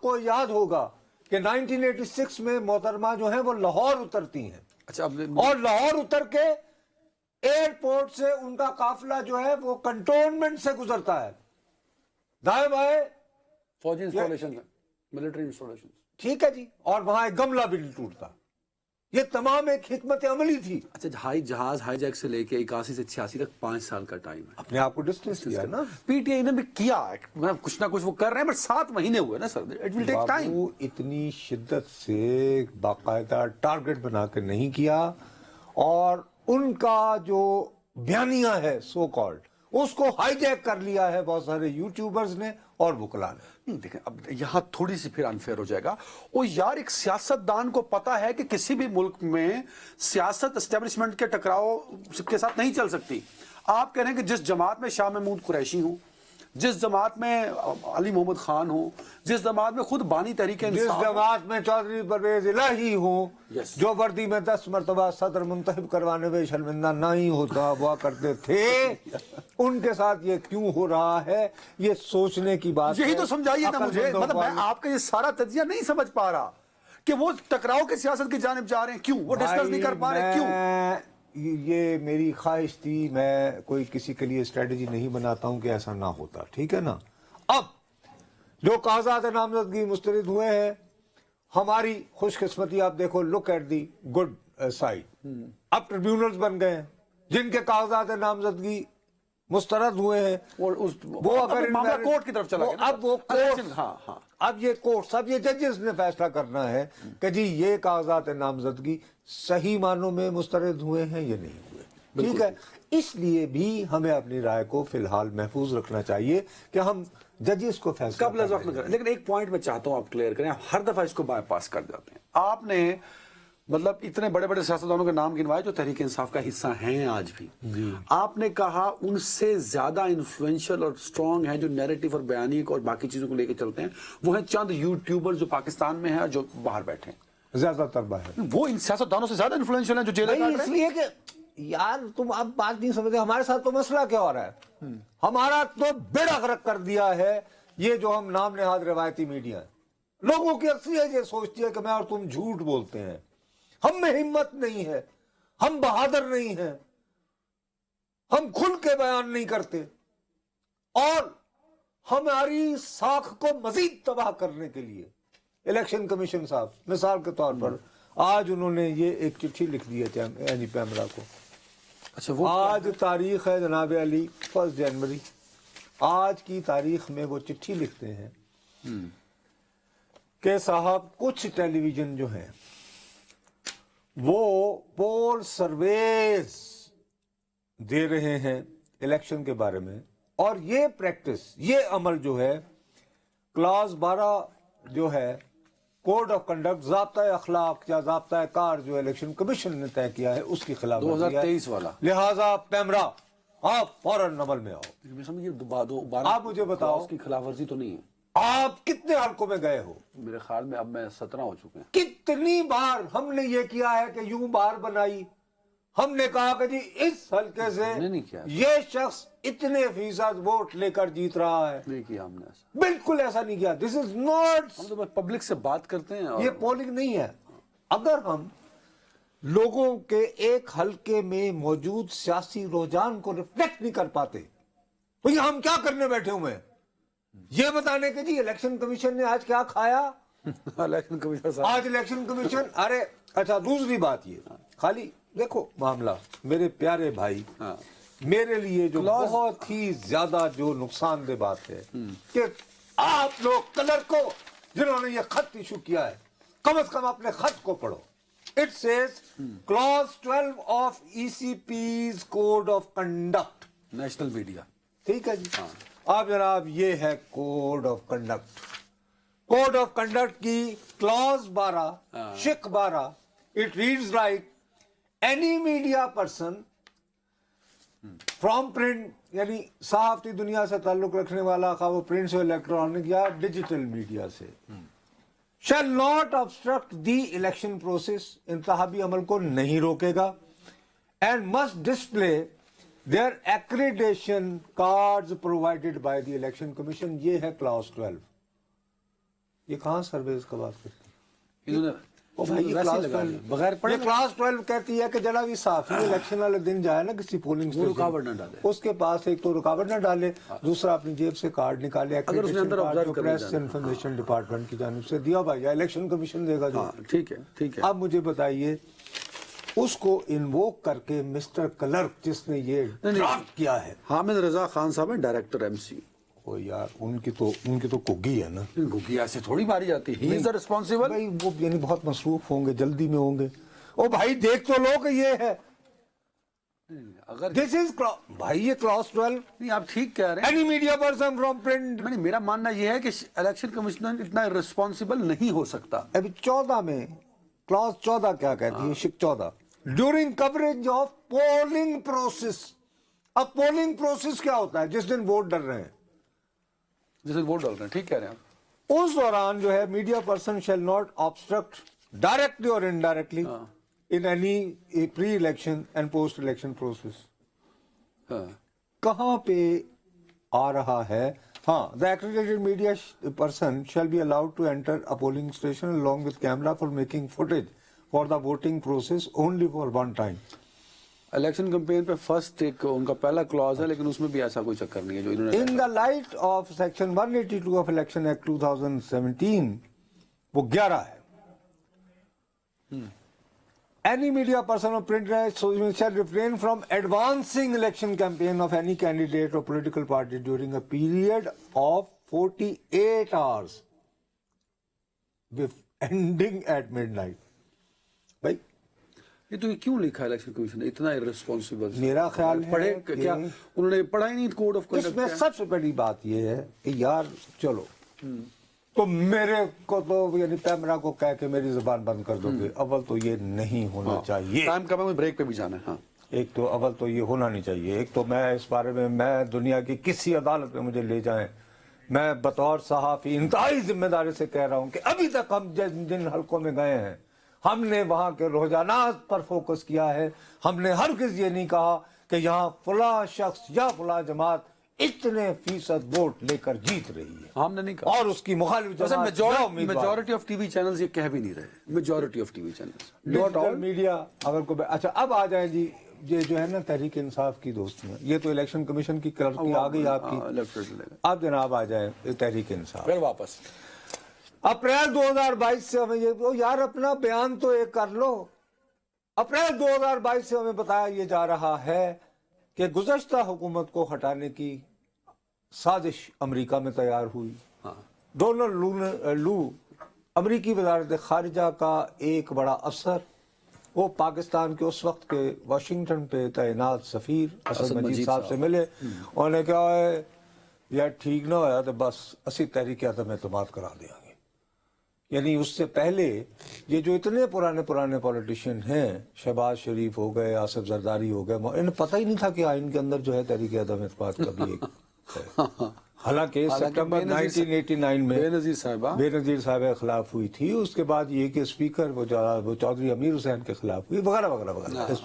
کو یاد ہوگا کہ 1986 میں محترمہ جو ہیں وہ لاہور اترتی ہیں. اچھا اور لاہور اتر کے ایئرپورٹ سے ان کا قافلہ جو ہے وہ کنٹونمنٹ سے گزرتا ہے, دائیں بائیں فوجی انسٹالیشن, ملٹری انسٹالیشن. ٹھیک ہے جی, اور وہاں ایک گملہ بھی نہیں ٹوٹتا. یہ تمام ایک حکمت عملی تھی. اچھا جہاز ہائی جیک سے لے کے 81 سے 86 تک 5 سال کا ٹائم ہے. اپنے آپ کو ڈسٹنس کیا نا. پی ٹی آئی نے بھی کیا, کچھ نہ کچھ وہ کر رہے ہیں, بٹ 7 مہینے ہوئے نا سر, اٹ ول ٹیک ٹائم. بابو اتنی شدت سے باقاعدہ ٹارگٹ بنا کے نہیں کیا, اور ان کا جو بیانیہ ہے سو کالڈ اس کو ہائی جیک کر لیا ہے بہت سارے یوٹیوبرز نے اور وکلا نے. دیکھیں اب یہاں تھوڑی سی پھر انفیئر ہو جائے گا. وہ یار ایک سیاست دان کو پتا ہے کہ کسی بھی ملک میں سیاست اسٹیبلشمنٹ کے ٹکراؤ کے ساتھ نہیں چل سکتی. آپ کہہ رہے ہیں کہ جس جماعت میں شاہ محمود قریشی ہوں, جس جماعت میں علی محمد خان ہوں, جس جماعت میں خود بانی تحریک انصاف, جس جماعت میں چودھری پرویز الہی ہوں, جو وردی میں 10 مرتبہ صدر منتخب کروانے میں شرمندہ نہیں ہوتا ہوا کرتے تھے, ان کے ساتھ یہ کیوں ہو رہا ہے, یہ سوچنے کی بات ہے. یہی تو سمجھائیے نا مجھے. مطلب میں آپ کا یہ سارا تجزیہ نہیں سمجھ پا رہا کہ وہ ٹکراؤ کی سیاست کی جانب جا رہے ہیں, کیوں وہ ڈسکس نہیں کر پا رہے, کیوں؟ یہ میری خواہش تھی, میں کوئی کسی کے لیے اسٹریٹجی نہیں بناتا ہوں کہ ایسا نہ ہوتا, ٹھیک ہے نا. اب جو کاغذات نامزدگی مسترد ہوئے ہیں, ہماری خوش قسمتی آپ دیکھو, look at the good side, اب ٹریبیونلز بن گئے ہیں جن کے کاغذات نامزدگی مسترد ہوئے ہیں. وہ اگر معاملہ کورٹ کی طرف چلا گیا, اب وہ اب یہ کورٹس, اب یہ ججز نے فیصلہ کرنا ہے کہ جی یہ کاغذات نامزدگی صحیح معنوں میں مسترد ہوئے ہیں یا نہیں ہوئے. ٹھیک ہے, اس لیے بھی ہمیں اپنی رائے کو فی الحال محفوظ رکھنا چاہیے کہ ہم ججز کو فیصلہ قبل از وقت نہ کریں. لیکن ایک پوائنٹ میں چاہتا ہوں آپ کلیئر کریں, ہر دفعہ اس کو بائی پاس کر جاتے ہیں. آپ نے مطلب اتنے بڑے بڑے سیاستدانوں کے نام گنوائے جو تحریک انصاف کا حصہ ہیں آج بھی. آپ نے کہا ان سے زیادہ انفلوئنشل اور سٹرونگ ہیں جو نیریٹو اور بیانی اور باقی چیزوں کو لے کے چلتے ہیں, وہ ہیں چند یوٹیوبر جو پاکستان میں ہیں اور جو باہر بیٹھے ہیں. زیادہ تر باہر وہ ان سیاستدانوں سے زیادہ انفلوئنشل ہیں جو جیل میں. اس لیے کہ یار تم اب بات نہیں سمجھتے, ہمارے ساتھ تو مسئلہ کیا ہو رہا ہے, ہمارا تو بیڑا غرق کر دیا ہے یہ جو ہم نام نہاد روایتی میڈیا ہے. لوگوں کی اکثریت یہ سوچتی ہے کہ میں اور تم جھوٹ بولتے ہیں, ہم میں ہمت نہیں ہے, ہم بہادر نہیں ہیں, ہم کھل کے بیان نہیں کرتے, اور ہماری ساکھ کو مزید تباہ کرنے کے لیے الیکشن کمیشن صاحب مثال کے طور پر آج انہوں نے یہ ایک چٹھی لکھ دی ہے یعنی پیمرا کو. اچھا وہ آج تاریخ ہے جناب علی 1 جنوری, آج کی تاریخ میں وہ چٹھی لکھتے ہیں کہ صاحب کچھ ٹیلی ویژن جو ہیں وہ پول سرویز دے رہے ہیں الیکشن کے بارے میں, اور یہ پریکٹس, یہ عمل جو ہے کلاس 12 جو ہے کوڈ آف کنڈکٹ, ضابطہ اخلاق یا ضابطہ کار جو الیکشن کمیشن نے طے کیا ہے اس کی خلاف ورزی ہے. 2023 والا, لہذا پیمرا آپ فوراً عمل میں آؤ. آپ مجھے بتاؤ اس کی خلاف ورزی تو نہیں ہے. آپ کتنے حلقوں میں گئے ہو؟ میرے خیال میں اب میں 17 ہو چکے ہیں. کتنی بار ہم نے یہ کیا ہے کہ یوں بار بنائی, ہم نے کہا کہ جی اس حلقے سے یہ شخص اتنے فیصد ووٹ لے کر جیت رہا ہے. نہیں کیا ہم نے ایسا, بالکل ایسا نہیں کیا. دس از ناٹ, ہم تو پبلک سے بات کرتے ہیں. یہ پولنگ نہیں ہے. اگر ہم لوگوں کے ایک حلقے میں موجود سیاسی رجحان کو ریفلیکٹ نہیں کر پاتے تو یہ ہم کیا کرنے بیٹھے ہوئے ہیں؟ یہ بتانے کہ جی الیکشن کمیشن نے آج کیا کھایا. الیکشن کمیشن آج الیکشن کمیشن, ارے اچھا دوسری بات یہ, خالی دیکھو معاملہ میرے پیارے بھائی, میرے لیے جو بہت ہی زیادہ جو نقصان دہ بات ہے کہ آپ لوگ کلر کو جنہوں نے یہ خط ایشو کیا ہے کم از کم اپنے خط کو پڑھو. It says clause 12 of ECP's code of conduct. National media. ٹھیک ہے جی, اب جناب یہ ہے code of conduct. Code of conduct کی کلاس 12 شق 12 it reads like any media person from print یعنی صحافتی دنیا سے تعلق رکھنے والا, خواہ وہ پرنٹ سے الیکٹرانک یا ڈیجیٹل میڈیا سے, shall not obstruct the election process, انتخابی عمل کو نہیں روکے گا, and must display their accreditation cards provided by the election commission. یہ ہے clause 12. یہ کہاں سرویز کا بات کرتی ہے؟ انہوں نے او بھائی، یہ ویسے کلاس لگا 12 دیا، بغیر پڑھے یہ کلاس 12 کہتی ہے کہ جناب یہ صحافی الیکشن والے دن جائے نا کسی پولنگ وہ رکاوٹ نہ ڈالے، اس کے پاس ایک تو رکاوٹ نہ ڈالے، دوسرا اپنی جیب سے کارڈ نکالے، اگر اس نے اندر کارڈ observe جو کرنے پریس جانا، انفارمیشن ڈپارٹمنٹ کی جانب سے دیا بھائی، الیکشن کمیشن دے گا جو۔ ہاں ٹھیک ہے ٹھیک ہے۔ اب مجھے بتائیے اس کو انووک کر کے مسٹر کلرک جس نے یہ ڈرافٹ کیا ہے، حامد رضا خان صاحب ہیں ڈائریکٹر ایم سی، وہ یار ان کی تو کگی ہے نا گھگی ایسے تھوڑی ماری جاتی ہے، ہی از دا ریسپانسبل۔ بھائی، وہ یعنی بہت مصروف ہوں گے، جلدی میں ہوں گے۔ او بھائی دیکھ تو لو کہ یہ ہے، اگر دس از بھائی یہ کلاس 12 نہیں آپ ٹھیک کہہ رہے ہیں، any media person from print. میرا ماننا یہ ہے کہ الیکشن کمیشنر اتنا ریسپانسبل نہیں ہو سکتا۔ ابھی 14 میں کلاس 14 کیا کہتی ہے؟ شک 14 during coverage of polling process. اب پولنگ پروسیس کیا ہوتا ہے؟ جس دن ووٹ ڈل رہے ہیں، جیسے ووٹ ڈال رہے ہیں، ٹھیک کہہ رہے ہیں آپ۔ اس دوران جو ہے media person shall not obstruct directly اور indirectly in any pre-election and post-election process۔ کہاں پہ آ رہا ہے؟ ہاں، the accredited media person shall be allowed to enter a polling station along with camera for making footage for the voting process only for one time۔ Election campaign پہ first ایک ان کا پہلا Claus ہے، لیکن اس میں بھی ایسا کوئی چکر نہیں ہے جو انہوں نے۔ In the light of section 182 of Election Act 2017 وہ 11 ہے۔ Any media person or print shall refrain from advancing election campaign of any candidate or political party during a period of 48 hours with ending at midnight۔ بھائی یہ تو کیوں لکھا ہے election commission نے اتنا irresponsible؟ میرا خیال ہے پڑھے کہ کیا انہوں نے پڑھا ہی نہیں کوڈ آف اس میں کنڈکٹ؟ سب سے بڑی بات یہ ہے کہ یار چلو تو میرے کو تو یعنی پیمرا کو کہہ کے میری زبان بند کر دو گے، اول تو یہ نہیں ہونا چاہیے۔ ٹائم کم ہے، مجھے بریک پہ بھی جانا ہے۔ ہاں ایک تو اول تو یہ ہونا نہیں چاہیے۔ ایک تو میں اس بارے میں دنیا کی کسی عدالت میں مجھے لے جائیں، میں بطور صحافی انتہائی ذمہ داری سے کہہ رہا ہوں کہ ابھی تک ہم جن حلقوں میں گئے ہیں ہم نے وہاں کے رجحانات پر فوکس کیا ہے۔ ہم نے ہرگز یہ نہیں کہا کہ یہاں فلاں شخص یا فلاں جماعت اتنے فیصد ووٹ لے کر جیت رہی ہے، ہم نے نہیں کہا۔ اور اس کی مخالف جماعت majority of T V channels یہ کہہ بھی نہیں رہے، majority of T V channels not all media اگر کو۔ اچھا اب آ جائیں جی، یہ جو ہے نا تحریک انصاف کی دوستیاں، یہ تو الیکشن کمیشن کی کلرکی آ گئی آپ کی۔ اب جناب آ جائیں تحریک انصاف۔ پھر واپس اپریل 2022 سے ہمیں یہ یار اپنا بیان تو ایک کر لو۔ اپریل 2022 سے ہمیں بتایا یہ جا رہا ہے کہ گزشتہ حکومت کو ہٹانے کی سازش امریکہ میں تیار ہوئی۔ ڈونلڈ لو امریکی وزارت خارجہ کا ایک بڑا افسر، وہ پاکستان کے اس وقت کے واشنگٹن پہ تعینات سفیر اسد مجید صاحب سے ملے، انہوں نے کہا ہے یار ٹھیک نہ ہوا تو بس اسی تحریک عدم اعتماد کرا دیں گے۔ یعنی اس سے پہلے یہ جو اتنے پرانے پولیٹیشین ہیں، شہباز شریف ہو گئے، آصف زرداری ہو گئے، انہیں پتہ ہی نہیں تھا کہ آئین کے اندر جو ہے تحریک عدم اعتماد کا بھی ایک ہے۔ حالانکہ سپٹمبر 1989 میں بے نظیر صاحبہ کے خلاف ہوئی تھی، اس کے بعد یہ کہ اسپیکر وہ چودھری امیر حسین کے خلاف ہوئی، وغیرہ وغیرہ وغیرہ۔